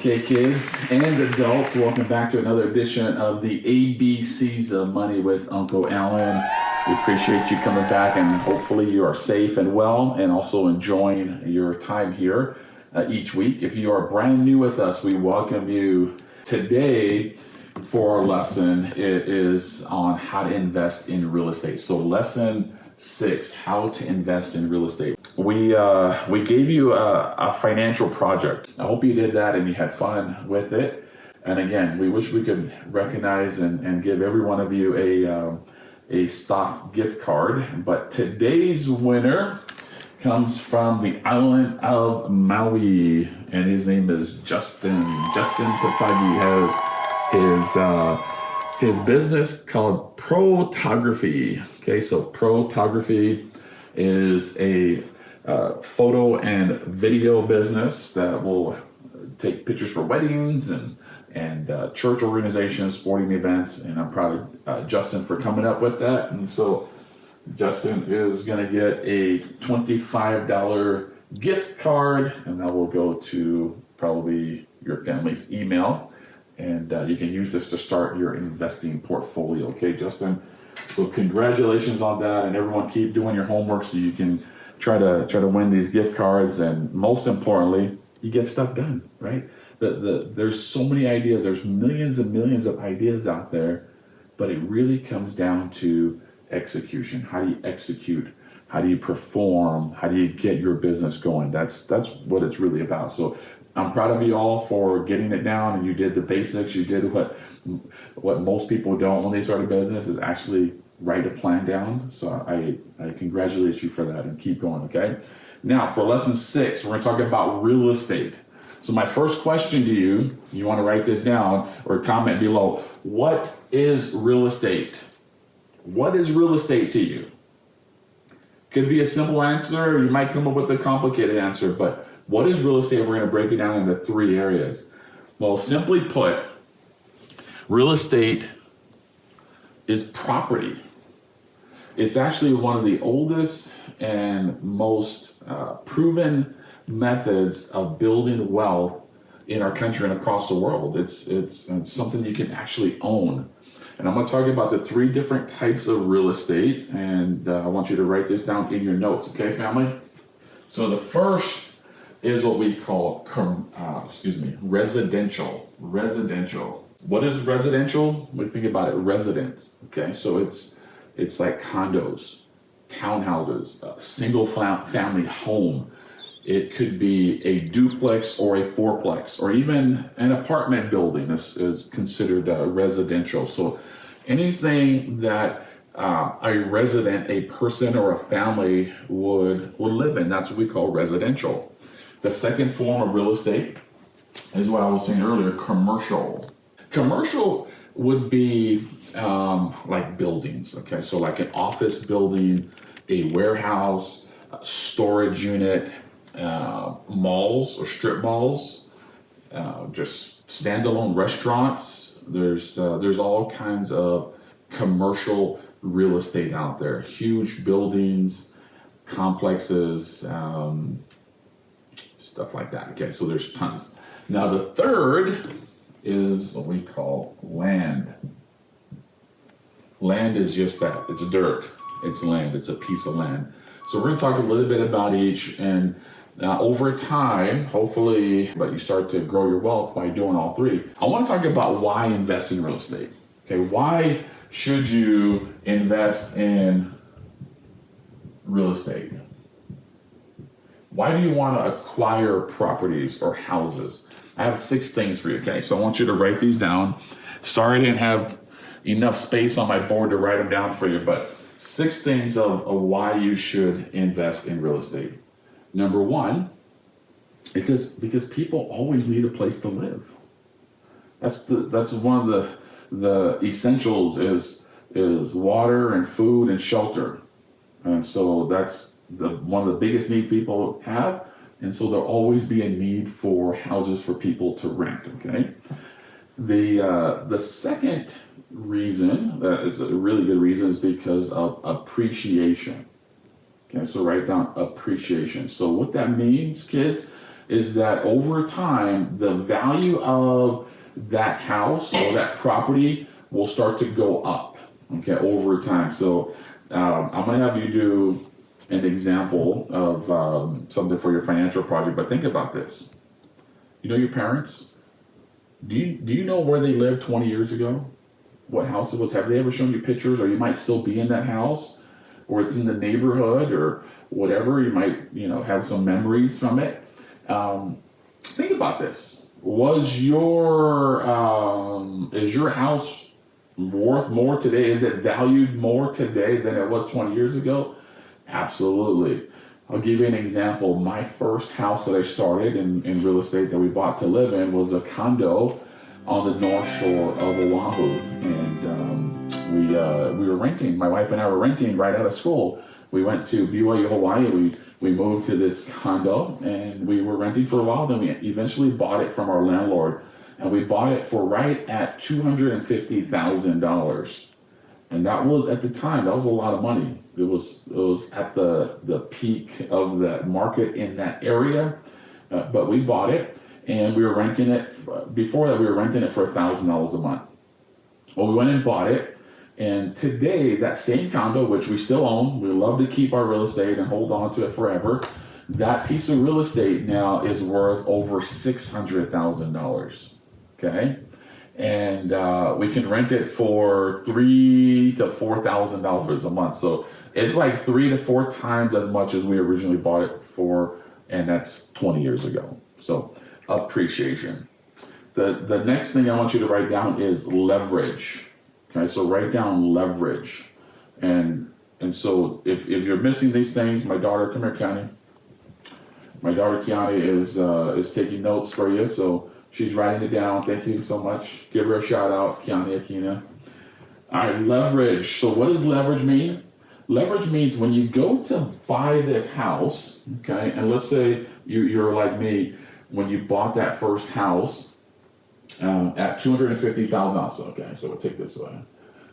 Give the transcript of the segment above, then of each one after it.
Okay, kids and adults, welcome back to another edition of the ABCs of Money with Uncle Alan. We appreciate you coming back, and hopefully you are safe and well and also enjoying your time here each week. If you are brand new with us, we welcome you. Today for our lesson, it is on how to invest in real estate. So lesson 6, how to invest in real estate. We gave you a financial project. I hope you did that and you had fun with it. And again, we wish we could recognize and give every one of you a stock gift card. But today's winner comes from the island of Maui, and his name is Justin. Justin Patagi has his business called Protography. Okay, so Protography is a photo and video business that will take pictures for weddings and church organizations, sporting events, and I'm proud of Justin for coming up with that. And so Justin is going to get a $25 gift card, and that will go to probably your family's email, and you can use this to start your investing portfolio. Okay, Justin? So congratulations on that, and everyone keep doing your homework so you can try to win these gift cards, and most importantly, you get stuff done, right? There's so many ideas. There's millions and millions of ideas out there, but it really comes down to execution. How do you execute? How do you perform? How do you get your business going? That's what it's really about. So I'm proud of you all for getting it down, and you did the basics. You did what most people don't when they start a business, is actually write a plan down. So I congratulate you for that, and keep going, okay? Now for lesson 6, we're going to talk about real estate. So my first question to you, you want to write this down or comment below. What is real estate? What is real estate to you? Could be a simple answer, or you might come up with a complicated answer, but what is real estate? We're going to break it down into 3 areas. Well, simply put, real estate is property. It's actually one of the oldest and most proven methods of building wealth in our country and across the world. It's something you can actually own. And I'm going to talk about the 3 different types of real estate, and I want you to write this down in your notes, okay, family? So the first is what we call residential. Residential. What is residential? We think about it, residence. Okay, so it's like condos, townhouses, a single family home. It could be a duplex or a fourplex, or even an apartment building is considered residential. So anything that a person or a family would live in, that's what we call residential. The second form of real estate is what I was saying earlier, commercial. Commercial would be like buildings, okay? So like an office building, a warehouse, a storage unit, malls or strip malls, just standalone restaurants. There's all kinds of commercial real estate out there. Huge buildings, complexes, stuff like that. Okay, so there's tons. Now the third is what we call land. Land is just that. It's dirt. It's land. It's a piece of land. So we're going to talk a little bit about each, and over time, hopefully, but you start to grow your wealth by doing all 3. I want to talk about why invest in real estate. Okay, why should you invest in real estate? Why do you want to acquire properties or houses? I have 6 things for you, okay? So I want you to write these down. Sorry I didn't have enough space on my board to write them down for you, but 6 things of why you should invest in real estate. Number 1, because people always need a place to live. That's one of the essentials is water and food and shelter. And so that's one of the biggest needs people have, and so there'll always be a need for houses for people to rent, okay? The second reason, that is a really good reason, is because of appreciation. Okay, so write down appreciation. So what that means, kids, is that over time, the value of that house or that property will start to go up, okay, over time. So I'm going to have you do an example of something for your financial project, but think about this. You know your parents? Do you know where they lived 20 years ago? What house it was? Have they ever shown you pictures? Or you might still be in that house, or it's in the neighborhood, or whatever. You might, have some memories from it. Think about this. Is your house worth more today? Is it valued more today than it was 20 years ago? Absolutely. I'll give you an example. My first house that I started in real estate that we bought to live in was a condo on the North Shore of Oahu, and we were renting. My wife and I were renting right out of school. We went to BYU, Hawaii. We moved to this condo, and we were renting for a while. Then we eventually bought it from our landlord, and we bought it for right at $250,000. And that was, at the time, that was a lot of money. It was at the peak of that market in that area, but we bought it, and we were renting it. Before that, we were renting it for $1,000 a month. Well, we went and bought it, and today that same condo, which we still own, we love to keep our real estate and hold on to it forever. That piece of real estate now is worth over $600,000. Okay. And we can rent it for $3,000 to $4,000 a month. So it's like 3 to 4 times as much as we originally bought it for, and that's 20 years ago. So appreciation. The next thing I want you to write down is leverage. Okay, so write down leverage, and so if you're missing these things, my daughter, come here, Kiani. My daughter Kiani is taking notes for you, so. She's writing it down. Thank you so much. Give her a shout out, Kiani Akina. All right, leverage. So what does leverage mean? Leverage means when you go to buy this house, okay, and let's say you're like me, when you bought that first house at $250,000. Okay, so we'll take this away.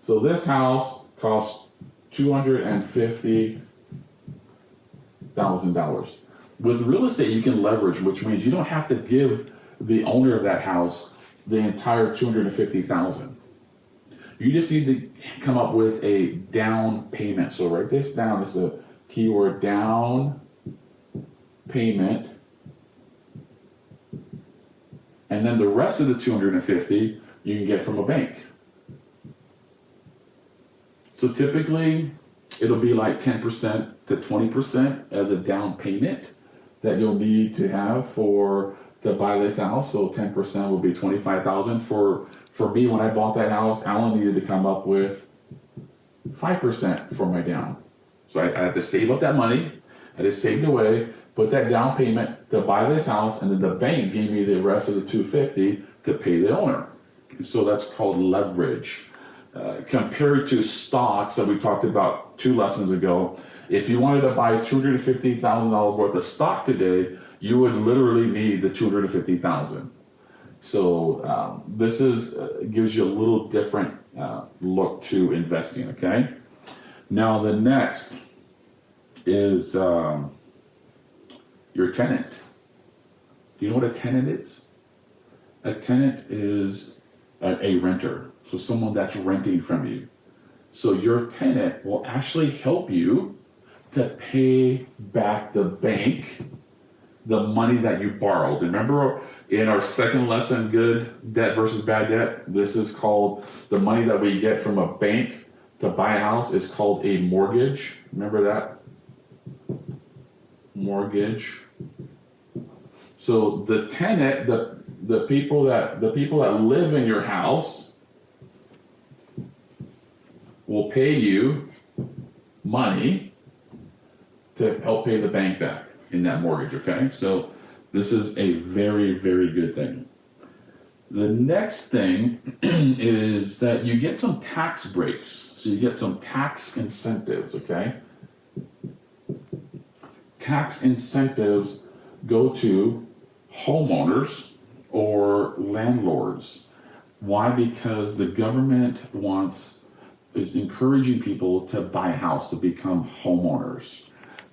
So this house cost $250,000. With real estate, you can leverage, which means you don't have to give the owner of that house the entire $250,000. You just need to come up with a down payment. So write this down. This is a keyword: down payment, and then the rest of the $250,000 you can get from a bank. So typically, it'll be like 10% to 20% as a down payment that you'll need to have to buy this house. So 10% will be $25,000. For me, when I bought that house, Alan needed to come up with 5% for my down. So I had to save up that money. I just saved away, put that down payment to buy this house, and then the bank gave me the rest of the $250,000 to pay the owner. So that's called leverage. Compared to stocks that we talked about 2 lessons ago, if you wanted to buy $250,000 worth of stock today, you would literally need the $250,000. So this gives you a little different look to investing. Okay. Now the next is your tenant. Do you know what a tenant is? A tenant is a renter, so someone that's renting from you. So your tenant will actually help you to pay back the bank the money that you borrowed. Remember in our second lesson, good debt versus bad debt, this is called the money that we get from a bank to buy a house is called a mortgage. Remember that? Mortgage. So the tenant, the people that live in your house will pay you money to help pay the bank back in that mortgage, okay? So this is a very, very good thing. The next thing is that you get some tax breaks. So you get some tax incentives, okay? Tax incentives go to homeowners or landlords. Why? Because the government is encouraging people to buy a house, to become homeowners.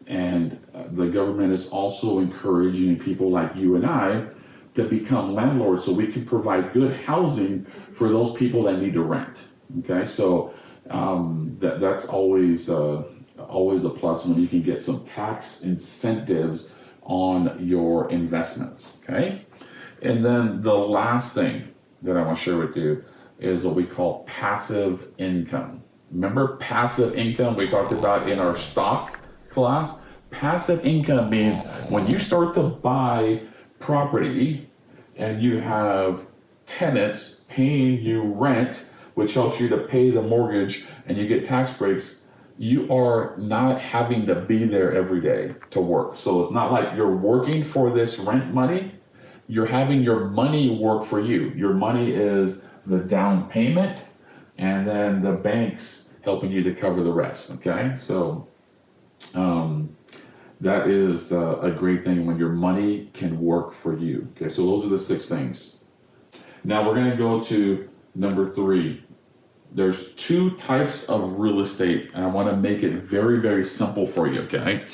And the government is also encouraging people like you and I to become landlords so we can provide good housing for those people that need to rent. Okay, so that's always a plus when you can get some tax incentives on your investments. Okay, and then the last thing that I want to share with you is what we call passive income. Remember passive income we talked about in our stock class? Passive income means when you start to buy property and you have tenants paying you rent, which helps you to pay the mortgage and you get tax breaks, you are not having to be there every day to work. So it's not like you're working for this rent money, you're having your money work for you. Your money is the down payment and then the bank's helping you to cover the rest, okay? So that is a great thing when your money can work for you. Okay, so those are the 6 things. Now we're going to go to number 3. There's 2 types of real estate, and I want to make it very, very simple for you. Okay,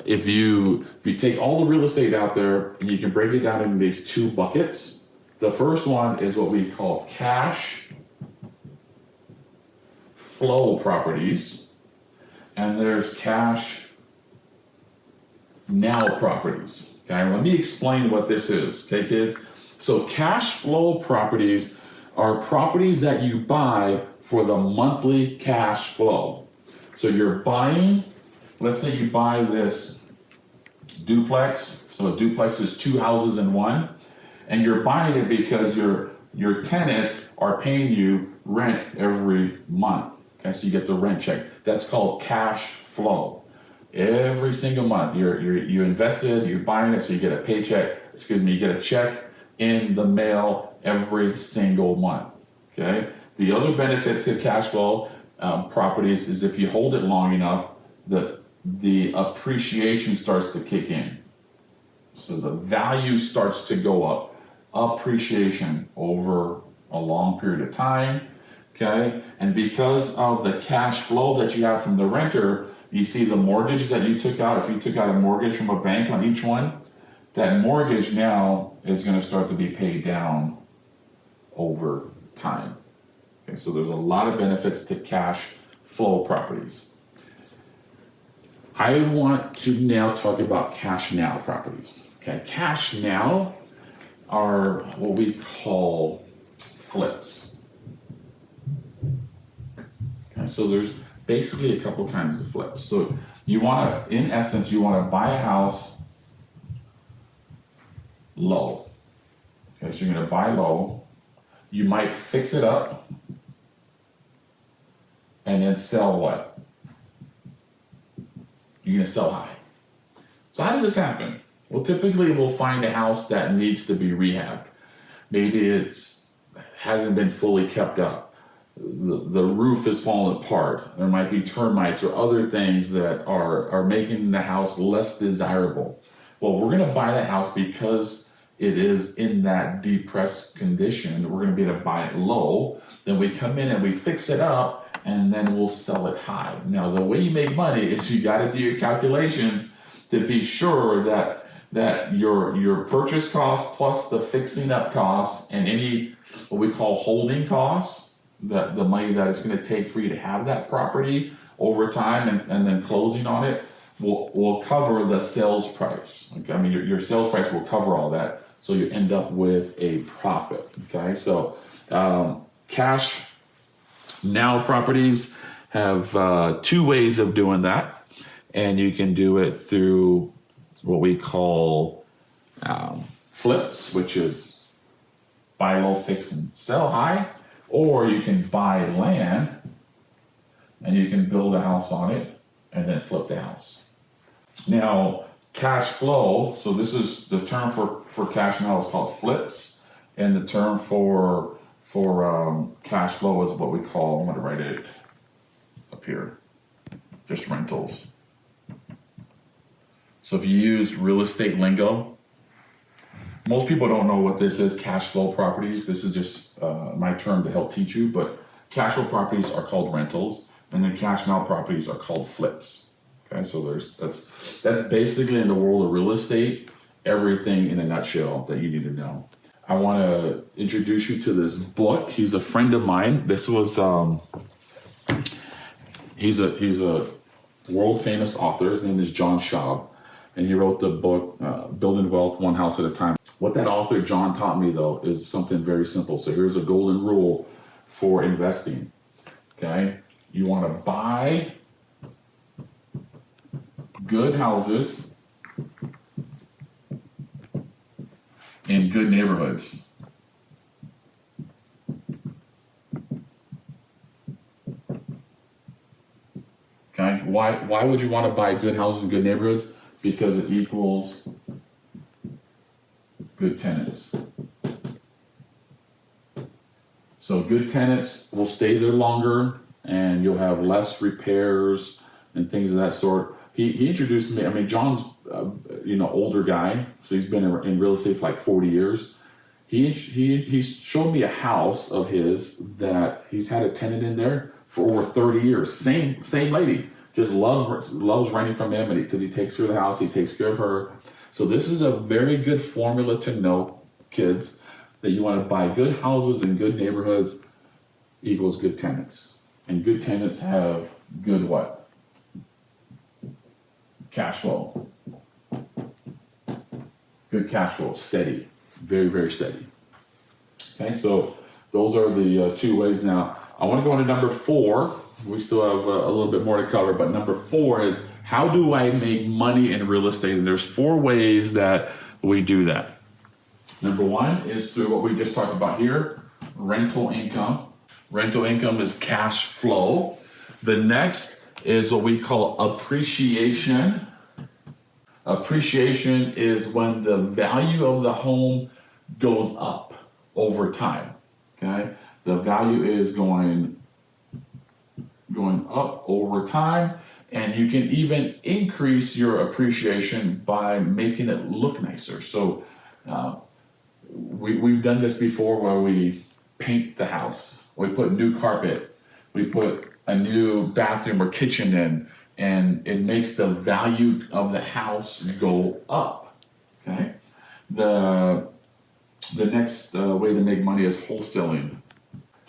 if you take all the real estate out there, and you can break it down into these 2 buckets. The first one is what we call cash flow properties, and there's cash now properties. Okay, let me explain what this is. Okay, kids. So cash flow properties are properties that you buy for the monthly cash flow. So you're buying, let's say you buy this duplex. So a duplex is 2 houses in one, and you're buying it because your tenants are paying you rent every month. Okay, so you get the rent check. That's called cash flow. Every single month, you invested, you're buying it, so you get a paycheck. You get a check in the mail every single month. Okay. The other benefit to cash flow properties is if you hold it long enough, the appreciation starts to kick in. So the value starts to go up. Appreciation over a long period of time. Okay. And because of the cash flow that you have from the renter, you see the mortgage that you took out. If you took out a mortgage from a bank on each one, that mortgage now is going to start to be paid down over time. Okay, so there's a lot of benefits to cash flow properties. I want to now talk about cash now properties. Okay, cash now are what we call flips. Okay, so there's basically a couple kinds of flips. So you want to, in essence, you want to buy a house low. Okay, so you're going to buy low. You might fix it up and then sell what? You're going to sell high. So how does this happen? Well, typically we'll find a house that needs to be rehabbed. Maybe it's hasn't been fully kept up. The roof is falling apart. There might be termites or other things that are making the house less desirable. Well, we're going to buy that house because it is in that depressed condition. We're going to be able to buy it low. Then we come in and we fix it up, and then we'll sell it high. Now, the way you make money is you got to do your calculations to be sure that your purchase cost plus the fixing up costs and any what we call holding costs, the money that it's going to take for you to have that property over time and then closing on it will cover the sales price. Okay, I mean your sales price will cover all that, so you end up with a profit. Okay, so cash now properties have 2 ways of doing that, and you can do it through what we call flips, which is buy low, fix, and sell high, or you can buy land and you can build a house on it and then flip the house. Now, cash flow, so this is the term for cash now is called flips, and the term for cash flow is what we call, I'm going to write it up here, just rentals. So if you use real estate lingo, most people don't know what this is, cash flow properties. This is just my term to help teach you, but cash flow properties are called rentals, and then cash now properties are called flips. Okay, so that's basically, in the world of real estate, everything in a nutshell that you need to know. I want to introduce you to this book. He's a friend of mine. This was he's a world famous author. His name is John Schaub, and he wrote the book Building Wealth One House at a Time. What that author John taught me, though, is something very simple. So here's a golden rule for investing. Okay, you want to buy good houses in good neighborhoods. Okay, why would you want to buy good houses in good neighborhoods? Because it equals good tenants. So good tenants will stay there longer, and you'll have less repairs and things of that sort. He introduced me. I mean, John's older guy, so he's been in real estate for like 40 years. He showed me a house of his that he's had a tenant in there for over 30 years. Same lady, just loves renting from him, and because he takes care of the house, he takes care of her. So this is a very good formula to know, kids, that you want to buy good houses in good neighborhoods equals good tenants. And good tenants have good what? Cash flow. Good cash flow, steady, very, very steady. Okay, so those are the 2 ways. Now, I want to go into number 4. We still have a little bit more to cover, but number 4 is, how do I make money in real estate? And there's 4 ways that we do that. Number 1 is through what we just talked about here, rental income. Rental income is cash flow. The next is what we call appreciation. Appreciation is when the value of the home goes up over time. Okay, the value is going up over time, and you can even increase your appreciation by making it look nicer. So we've done this before, where we paint the house, we put new carpet, we put a new bathroom or kitchen in, and it makes the value of the house go up. Okay. The next way to make money is wholesaling.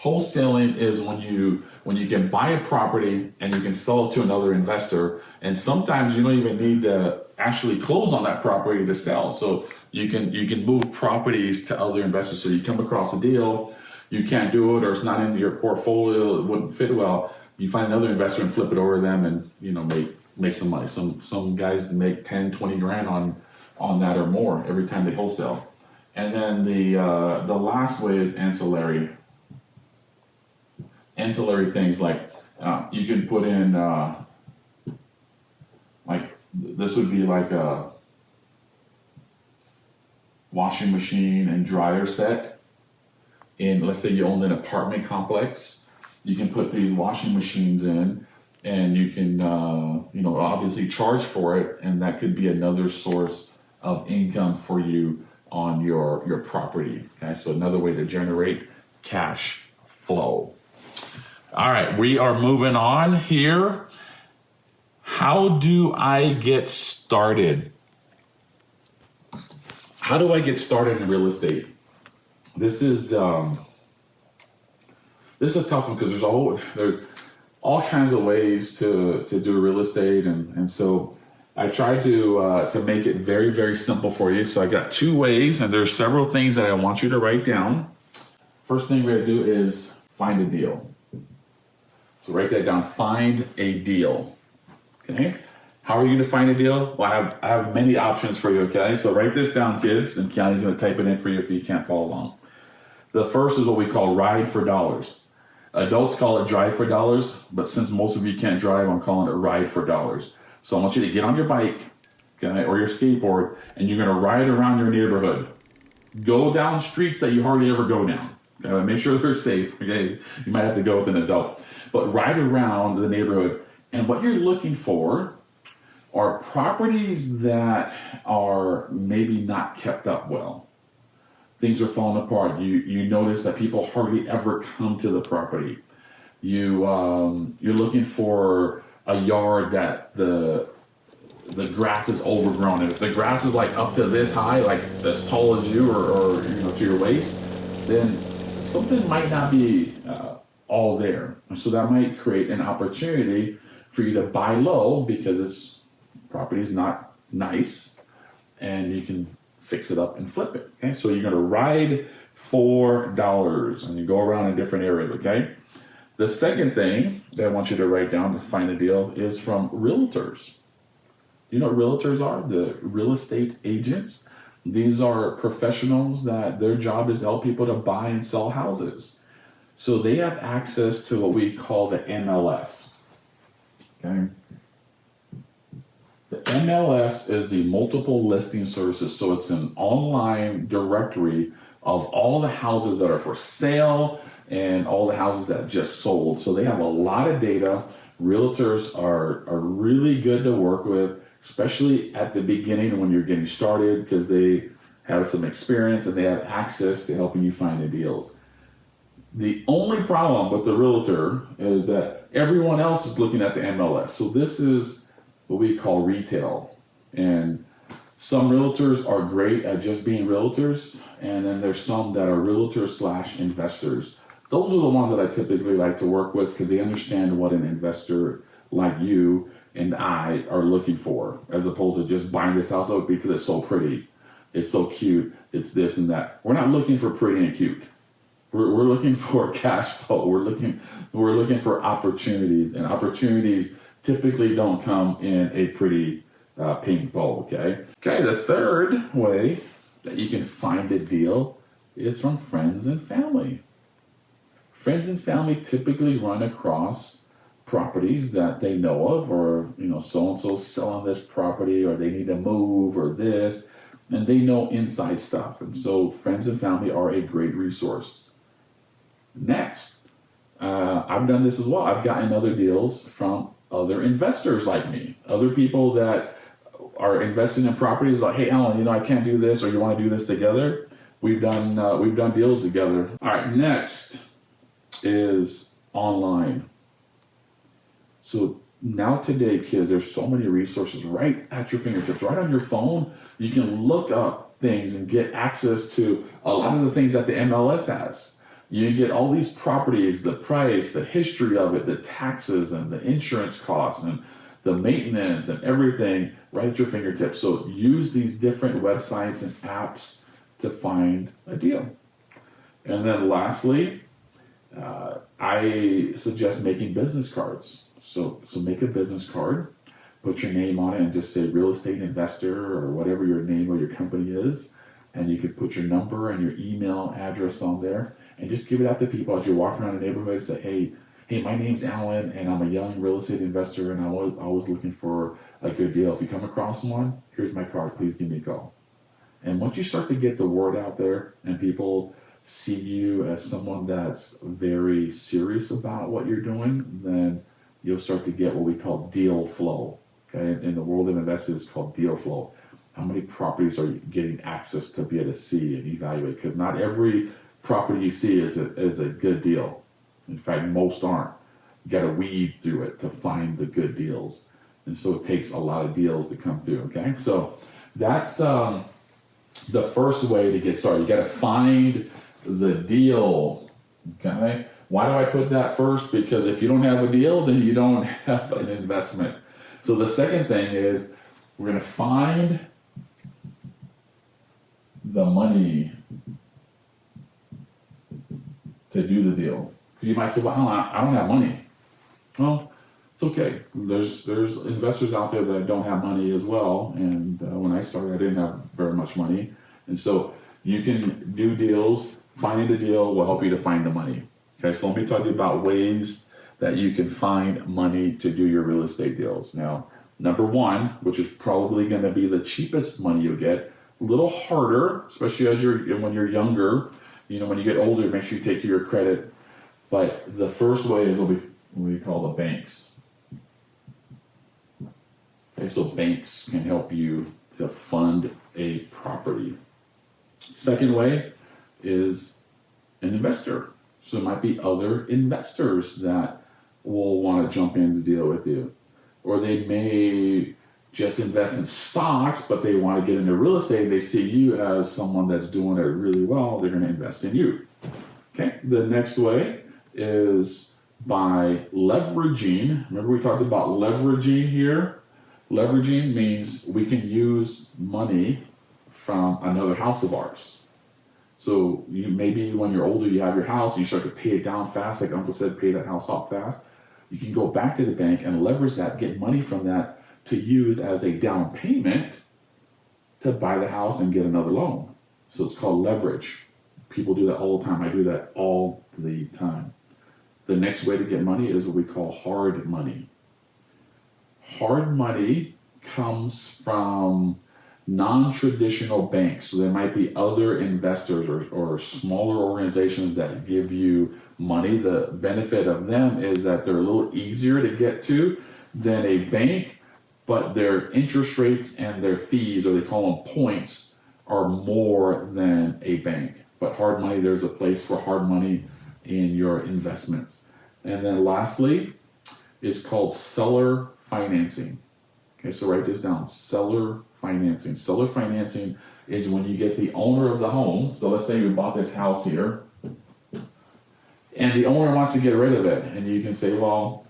Wholesaling is when you can buy a property and you can sell it to another investor, and sometimes you don't even need to actually close on that property to sell. So you can move properties to other investors. So you come across a deal, you can't do it, or it's not in your portfolio, it wouldn't fit well. You find another investor and flip it over to them, and make some money. Some guys make 10, 20 grand on that or more every time they wholesale. And then the last way is ancillary. Ancillary things like you can put in like this would be like a washing machine and dryer set. In, let's say you own an apartment complex, you can put these washing machines in, and you can obviously charge for it, and that could be another source of income for you on your property. Okay, so another way to generate cash flow. All right, we are moving on here. How do I get started? How do I get started in real estate? This is a tough one, because there's all kinds of ways to do real estate, and so I tried to make it very, very simple for you. So I got 2 ways, and there's several things that I want you to write down. First thing we're gonna do is find a deal. So write that down. Find a deal. Okay. How are you going to find a deal? Well, I have many options for you. Okay. So write this down, kids, and Keanu's going to type it in for you if you can't follow along. The first is what we call ride for dollars. Adults call it drive for dollars, but since most of you can't drive, I'm calling it ride for dollars. So I want you to get on your bike, okay, or your skateboard, and you're going to ride around your neighborhood. Go down streets that you hardly ever go down. Okay? Make sure they're safe. Okay, you might have to go with an adult, but ride around the neighborhood. And what you're looking for are properties that are maybe not kept up well. Things are falling apart. You notice that people hardly ever come to the property. You're looking for a yard that the the grass is overgrown. If the grass is like up to this high, like as tall as you, or to your waist, then something might not be all there. So that might create an opportunity for you to buy low because its property is not nice, and you can fix it up and flip it. Okay, so you're going to ride $4 and you go around in different areas. Okay. The second thing that I want you to write down to find a deal is from realtors. You know what realtors are? The real estate agents. These are professionals that their job is to help people to buy and sell houses. So they have access to what we call the MLS. Okay. The MLS is the multiple listing services. So it's an online directory of all the houses that are for sale and all the houses that just sold. So they have a lot of data. Realtors are really good to work with, especially at the beginning when you're getting started, because they have some experience and they have access to helping you find the deals. The only problem with the realtor is that everyone else is looking at the MLS. So this is what we call retail. And some realtors are great at just being realtors, and then there's some that are realtors / investors. Those are the ones that I typically like to work with because they understand what an investor like you and I are looking for, as opposed to just buying this house out because it's so pretty, it's so cute, it's this and that. We're not looking for pretty and cute. We're looking for cash flow. We're looking for opportunities, and opportunities typically don't come in a pretty pink bowl. Okay. The third way that you can find a deal is from friends and family. Friends and family typically run across properties that they know of, or so-and-so's selling this property, or they need to move, or this, and they know inside stuff. And so friends and family are a great resource. Next, I've done this as well. I've gotten other deals from other investors like me, other people that are investing in properties. Like, hey, Alan, I can't do this, or you want to do this together? We've done deals together. All right, next is online. So now today, kids, there's so many resources right at your fingertips, right on your phone. You can look up things and get access to a lot of the things that the MLS has. You can get all these properties, the price, the history of it, the taxes and the insurance costs and the maintenance and everything right at your fingertips. So use these different websites and apps to find a deal. And then lastly, I suggest making business cards. So make a business card, put your name on it, and just say real estate investor or whatever your name or your company is. And you could put your number and your email address on there, and just give it out to people as you're walking around the neighborhood. Say, hey, my name's Alan, and I'm a young real estate investor, and I'm always looking for a good deal. If you come across one, here's my card. Please give me a call. And once you start to get the word out there, and people see you as someone that's very serious about what you're doing, then you'll start to get what we call deal flow. Okay, in the world of investing, it's called deal flow. How many properties are you getting access to be able to see and evaluate? Because not every property you see is a good deal. In fact, most aren't. You got to weed through it to find the good deals, and so it takes a lot of deals to come through. Okay, so that's the first way to get started. You got to find the deal. Okay, why do I put that first? Because if you don't have a deal, then you don't have an investment. So the second thing is we're going to find the money to do the deal. You might say, well, I don't have money. Well, it's okay. There's investors out there that don't have money as well. And when I started, I didn't have very much money. And so you can do deals. Finding the deal will help you to find the money. Okay, so let me talk to you about ways that you can find money to do your real estate deals. Now, number one, which is probably going to be the cheapest money you'll get, a little harder, especially when you're younger. When you get older, make sure you take care of your credit. But the first way is what we call the banks. Okay, so banks can help you to fund a property. Second way is an investor. So there might be other investors that will want to jump in to deal with you. Or they may just invest in stocks, but they want to get into real estate. They see you as someone that's doing it really well. They're going to invest in you. Okay. The next way is by leveraging. Remember we talked about leveraging here? Leveraging means we can use money from another house of ours. So you maybe when you're older, you have your house, you start to pay it down fast, like Uncle said, pay that house off fast. You can go back to the bank and leverage that, get money from that to use as a down payment to buy the house and get another loan. So it's called leverage. People do that all the time. I do that all the time. The next way to get money is what we call hard money. Hard money comes from non-traditional banks. So there might be other investors or smaller organizations that give you money. The benefit of them is that they're a little easier to get to than a bank, but their interest rates and their fees, or they call them points, are more than a bank. But hard money, there's a place for hard money in your investments. And then lastly, it's called seller financing. Okay, so write this down, seller financing. Seller financing is when you get the owner of the home. So let's say you bought this house here, and the owner wants to get rid of it. And you can say, well,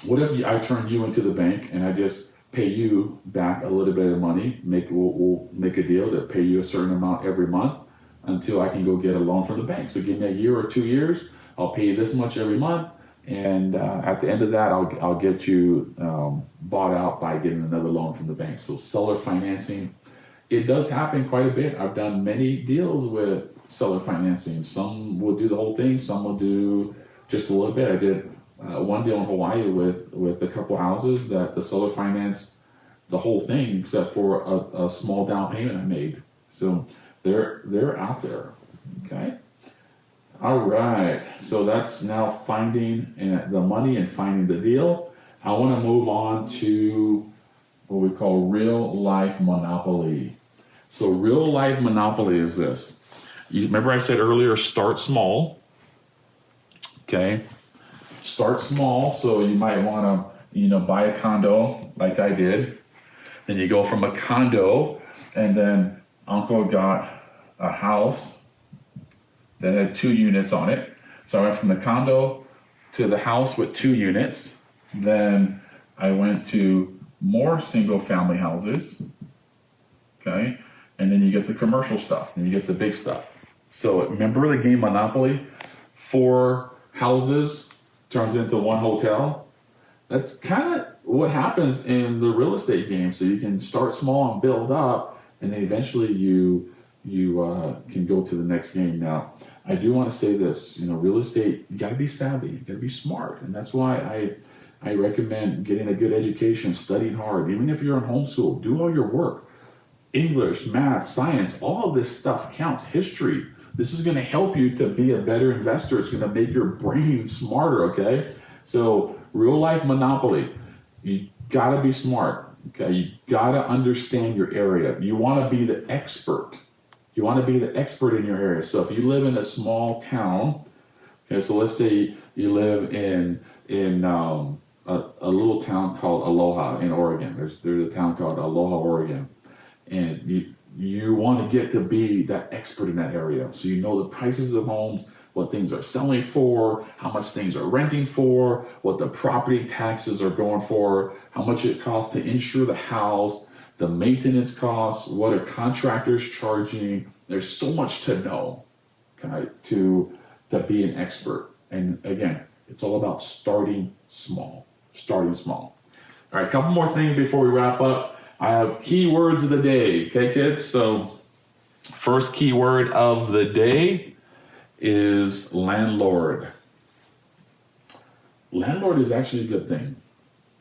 what if I turn you into the bank and I just pay you back a little bit of money, we'll make a deal to pay you a certain amount every month until I can go get a loan from the bank. So give me a year or 2 years, I'll pay you this much every month, and at the end of that, I'll get you bought out by getting another loan from the bank. So seller financing, it does happen quite a bit. I've done many deals with seller financing. Some will do the whole thing, some will do just a little bit. I did one deal in Hawaii with a couple houses that the seller financed the whole thing except for a small down payment I made. So they're out there. Okay. All right. So that's now finding the money and finding the deal. I want to move on to what we call real life monopoly. So real life monopoly is this. You remember I said earlier, start small. Okay. Start small. So you might want to, buy a condo like I did. Then you go from a condo, and then Uncle got a house that had 2 units on it. So I went from the condo to the house with 2 units. Then I went to more single family houses. Okay. And then you get the commercial stuff and you get the big stuff. So remember the game Monopoly? 4 houses turns into 1 hotel. That's kind of what happens in the real estate game. So you can start small and build up, and then eventually you can go to the next game. Now, I do want to say this, real estate, you got to be savvy, you got to be smart. And that's why I recommend getting a good education, studying hard. Even if you're in homeschool, do all your work. English, math, science, all of this stuff counts. History. This is going to help you to be a better investor. It's going to make your brain smarter, okay? So real life monopoly, you got to be smart, okay? You got to understand your area. You want to be the expert. You want to be the expert in your area. So if you live in a small town, okay, so let's say you live in a little town called Aloha in Oregon. There's a town called Aloha, Oregon. And you want to get to be that expert in that area. So you know the prices of homes, what things are selling for, how much things are renting for, what the property taxes are going for, how much it costs to insure the house, the maintenance costs, what are contractors charging. There's so much to know, okay, to be an expert. And again, it's all about starting small. Starting small. All right, a couple more things before we wrap up. I have keywords of the day, okay, kids? So first keyword of the day is landlord. Landlord is actually a good thing.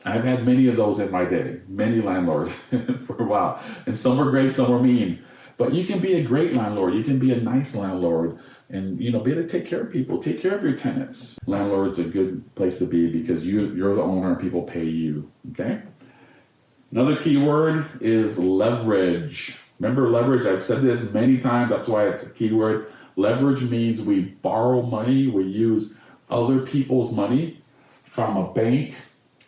I've had many of those in my day, many landlords for a while. And some are great, some are mean. But you can be a great landlord. You can be a nice landlord and, be able to take care of people, take care of your tenants. Landlord's a good place to be because you're the owner and people pay you, okay? Another keyword is leverage. Remember leverage? I've said this many times. That's why it's a keyword. Leverage means we borrow money. We use other people's money from a bank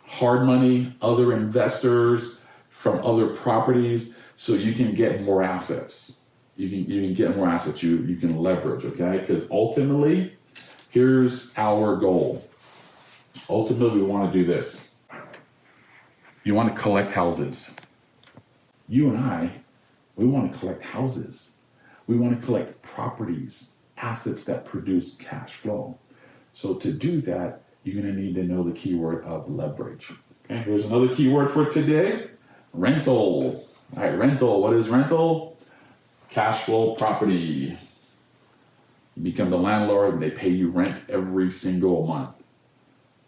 hard money, other investors from other properties, so you can get more assets. You can get more assets. You can leverage, okay? Because ultimately, here's our goal. Ultimately, we want to do this. You want to collect houses. You and I, we want to collect houses. We want to collect properties, assets that produce cash flow. So to do that, you're going to need to know the keyword of leverage. Okay, here's another keyword for today: rental. All right, rental. What is rental? Cash flow property. You become the landlord and they pay you rent every single month.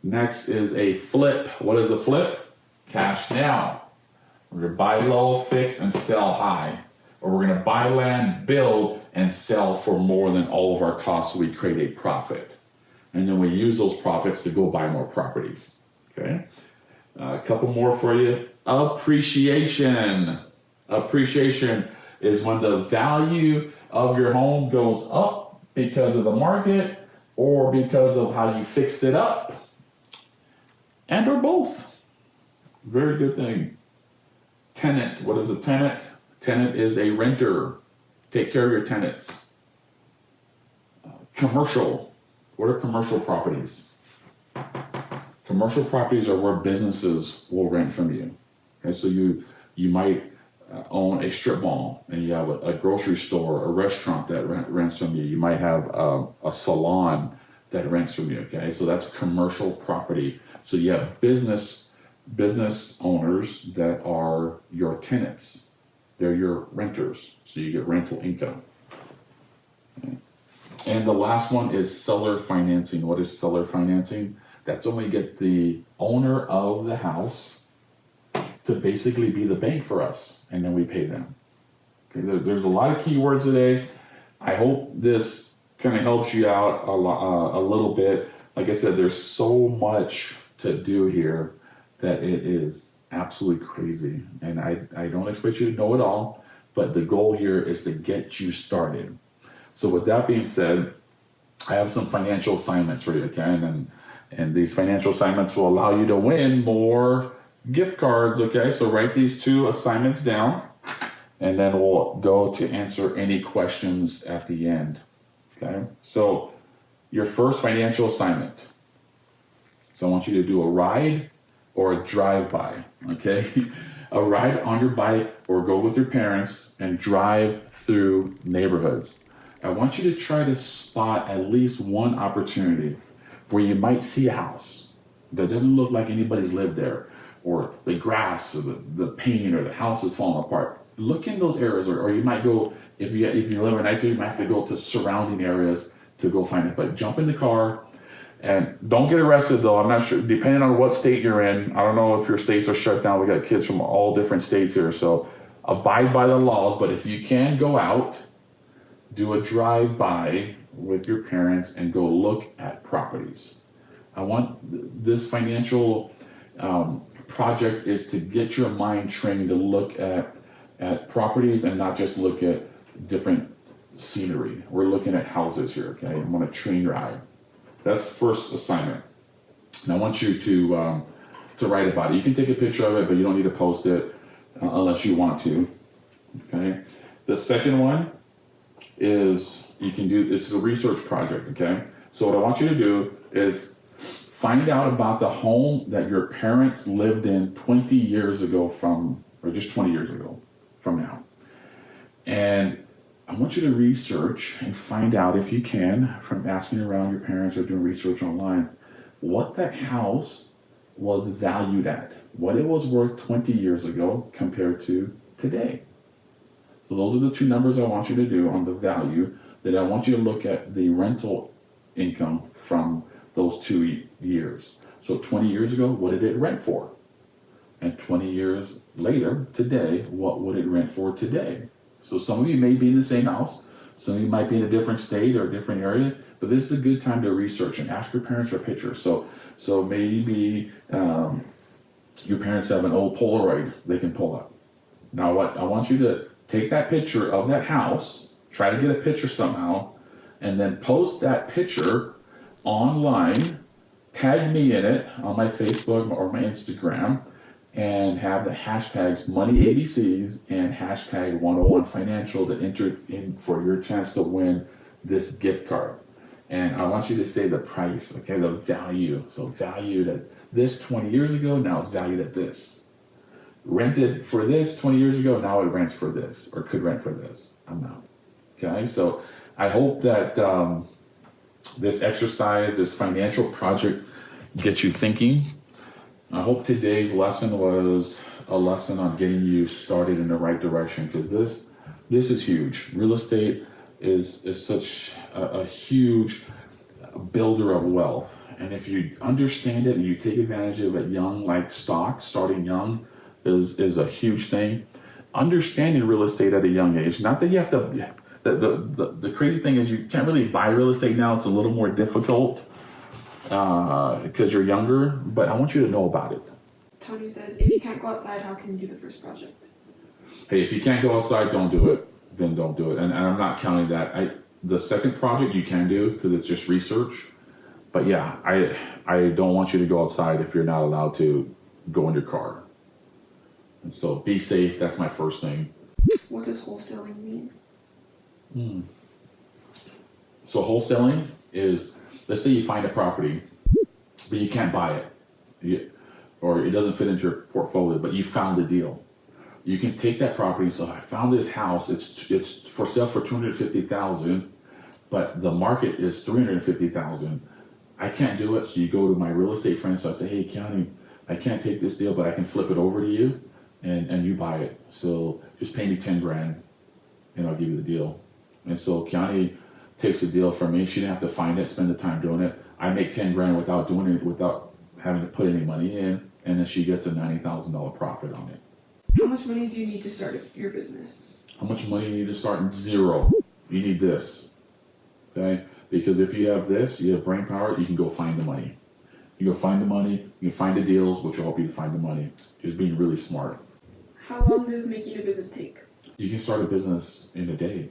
Next is a flip. What is a flip? Cash down. We're going to buy low, fix, and sell high. Or we're going to buy land, build, and sell for more than all of our costs so we create a profit. And then we use those profits to go buy more properties. Okay? A couple more for you. Appreciation. Appreciation is when the value of your home goes up because of the market or because of how you fixed it up, and or both. Very good thing. Tenant. What is a tenant? Tenant is a renter. Take care of your tenants. Commercial. What are commercial properties? Commercial properties are where businesses will rent from you. Okay, so you might own a strip mall and you have a grocery store, a restaurant that rents from you. You might have a salon that rents from you. Okay, so that's commercial property. So you have business owners that are your tenants. They're your renters. So you get rental income. Okay. And the last one is seller financing. What is seller financing? That's when we get the owner of the house to basically be the bank for us, and then we pay them. Okay, there's a lot of keywords today. I hope this kind of helps you out a little bit. Like I said, there's so much to do here that it is absolutely crazy. And I don't expect you to know it all, but the goal here is to get you started. So with that being said, I have some financial assignments for you, okay? And these financial assignments will allow you to win more gift cards, okay? So write these 2 assignments down, and then we'll go to answer any questions at the end, okay? So your first financial assignment. So I want you to do a ride or a drive-by, okay? A ride on your bike or go with your parents and drive through neighborhoods. I want you to try to spot at least one opportunity where you might see a house that doesn't look like anybody's lived there, or the grass or the paint or the house is falling apart. Look in those areas, or you might go, if you live in a nice area, you might have to go to surrounding areas to go find it. But jump in the car and don't get arrested though. I'm not sure, depending on what state you're in. I don't know if your states are shut down. We got kids from all different states here, so abide by the laws. But if you can go out, do a drive-by with your parents and go look at properties. I want this financial project is to get your mind trained to look at properties and not just look at different scenery. We're looking at houses here, okay? I want to train your eye. That's the first assignment. And I want you to write about it. You can take a picture of it, but you don't need to post it unless you want to, okay? The second one is this is a research project, okay? So what I want you to do is find out about the home that your parents lived in 20 years ago or just 20 years ago from now. And I want you to research and find out, if you can, from asking around your parents or doing research online, what that house was valued at, what it was worth 20 years ago compared to today. So those are the 2 numbers I want you to do on the value. That I want you to look at the rental income from those 2 years. So 20 years ago, what did it rent for? And 20 years later, today, what would it rent for today? So some of you may be in the same house, some of you might be in a different state or a different area, but this is a good time to research and ask your parents for pictures. So maybe your parents have an old Polaroid they can pull up. Now what I want you to take that picture of that house, try to get a picture somehow, and then post that picture online tag me in it on my Facebook or my Instagram and have the hashtags MoneyABCs and hashtag 101 Financial to enter in for your chance to win this gift card. And I want you to say the price, okay, the value. So valued at this 20 years ago, now it's valued at this. Rented for this 20 years ago, now it rents for this, or could rent for this amount. Okay, so I hope that this exercise, this financial project gets you thinking. I hope today's lesson was a lesson on getting you started in the right direction, because this is huge. Real estate is such a huge builder of wealth. And if you understand it and you take advantage of it young, like stocks, starting young is a huge thing. Understanding real estate at a young age, not that you have to, the crazy thing is you can't really buy real estate now. It's a little more difficult because you're younger, but I want you to know about it. Tony says, if you can't go outside, how can you do the first project? Hey, if you can't go outside, don't do it. Then don't do it. And I'm not counting that. The second project you can do because it's just research. But yeah, I don't want you to go outside if you're not allowed to go in your car. And so be safe. That's my first thing. What does wholesaling mean? So wholesaling is, let's say you find a property, but you can't buy it, or it doesn't fit into your portfolio, but you found a deal. You can take that property. So I found this house. It's for sale for $250,000, but the market is $350,000. I can't do it. So you go to my real estate friend. So I say, hey, County, I can't take this deal, but I can flip it over to you, and you buy it. So just pay me $10,000, and I'll give you the deal. And so Kiani takes the deal from me. She didn't have to find it, spend the time doing it. I make $10,000 without doing it, without having to put any money in, and then she gets a $90,000 profit on it. How much money do you need to start your business? How much money you need to start? Zero. You need this, okay? Because if you have this, you have brain power, you can go find the money. You go find the money, you can find the deals, which will help you to find the money. Just being really smart. How long does making a business take? You can start a business in a day.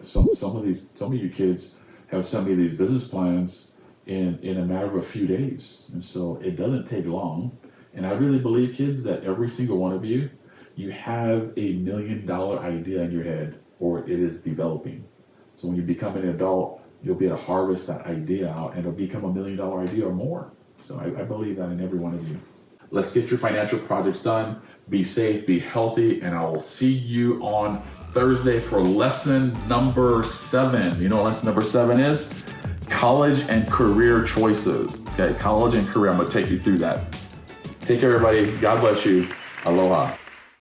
Some of you kids have sent me these business plans in a matter of a few days. And so it doesn't take long. And I really believe, kids, that every single one of you, you have a $1 million idea in your head, or it is developing. So when you become an adult, you'll be able to harvest that idea out and it'll become a $1 million idea or more. So I believe that in every one of you. Let's get your financial projects done. Be safe, be healthy, and I will see you on Thursday for lesson number 7. You know what lesson number 7 is? College and career choices. Okay, college and career. I'm going to take you through that. Take care, everybody. God bless you. Aloha.